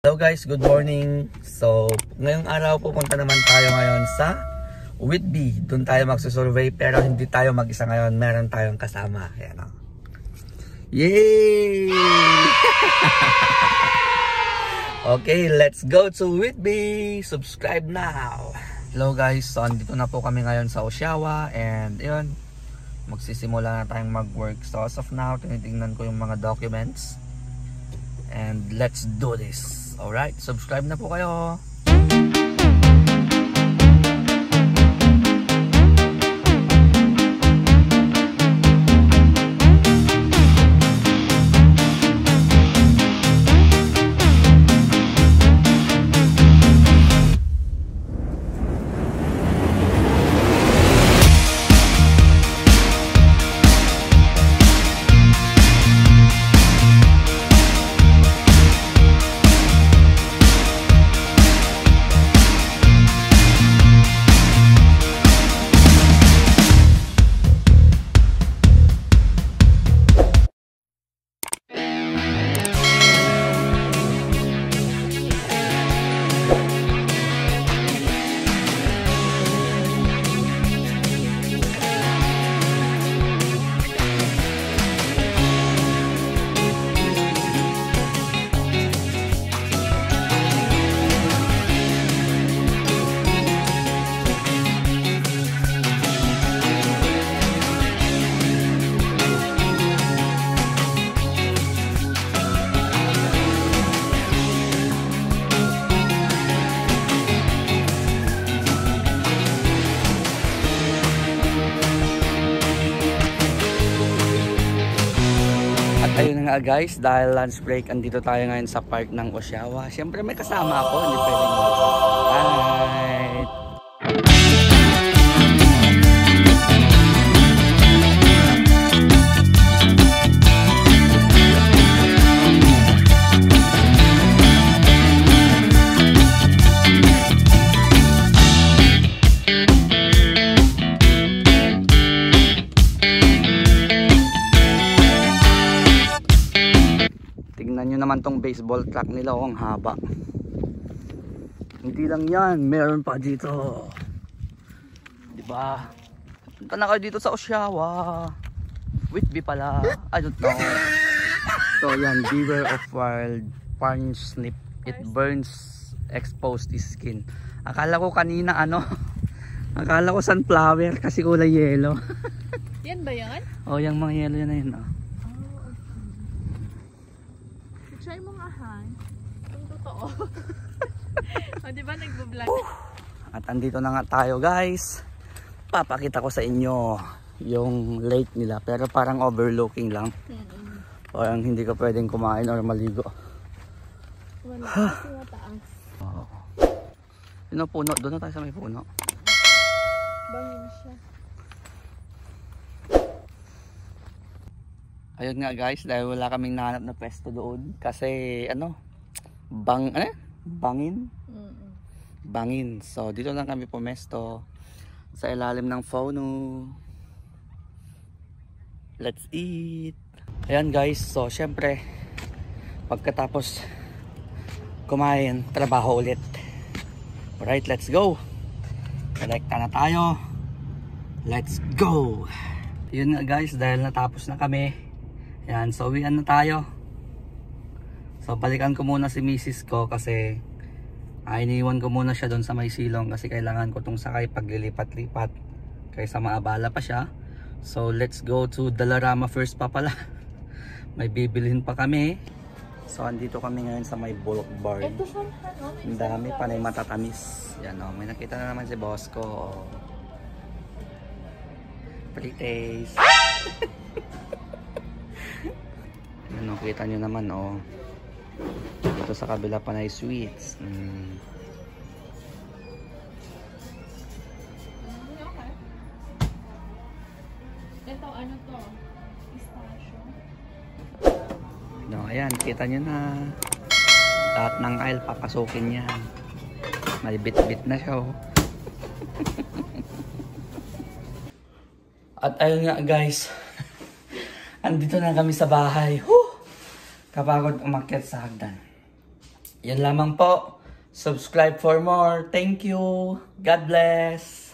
Hello guys, good morning. So, ngayong araw pupunta naman tayo ngayon sa Whitby. Doon tayo magsusurvey pero hindi tayo mag-isa ngayon. Meron tayong kasama. Ayan o. Yay! Okay, let's go to Whitby. Subscribe now. Hello guys, so andito na po kami ngayon sa Oshawa. And yun, magsisimula na tayong mag-work. So as of now, tinitingnan ko yung mga documents. And let's do this. Alright, subscribe na po kayo. Ayun nga guys, dahil lunch break, andito tayo ngayon sa park ng Oshawa. Siyempre may kasama ako, hindi pwedeng alright. Tingnan nyo naman tong baseball track nila, oh, ang haba. Hindi lang yan, meron pa dito. Diba? Punta na kayo dito sa Oshawa. Whitby pala, I don't know. So yan, beware of wild parsnip. It burns exposed skin. Akala ko kanina ano, akala ko sunflower kasi kulay yellow. Yan ba yan? Oh, yung mga yellow yan na yun, oh. Try mong ahan. Ang totoo. O, diba nagbo-vlog? At andito na nga tayo guys. Papakita ko sa inyo yung lake nila. Pero parang overlooking lang. Parang hindi ka pwedeng kumain or maligo. Wala kasi mataas. Oh. Yun ang puno. Doon na tayo sa may puno. Bangin siya. Ayun nga guys, dahil wala kaming nahanap na pwesto doon. Kasi ano, bangin? Bangin. So dito lang kami pumesto sa ilalim ng Fono. Let's eat. Ayan guys, so syempre pagkatapos kumain, trabaho ulit. Alright, let's go. Kolekta na tayo. Let's go. Yun nga guys, dahil natapos na kami. Ayan, so uwian na tayo. So balikan ko muna si misis ko kasi iniwan ko muna siya doon sa may silong kasi kailangan ko itong sakay paglilipat-lipat kaysa maabala pa siya. So let's go to Dollarama first pa pala. May bibilhin pa kami. So andito kami ngayon sa may bulk barn. Ang dami pa na matatamis. Yan o, may nakita na naman si boss ko. Oh. Pretty taste. Ano, kita nyo naman, oh. Dito sa kabila pa na sweets. Ito, ano to? Pistachio. No, ayan, kita nyo na. Lahat ng aisle, papasukin yan. May bit-bit na siya, oh. At ayun nga guys, andito na kami sa bahay. Kapagod umakyat sa hagdan. Yan lamang po. Subscribe for more. Thank you. God bless.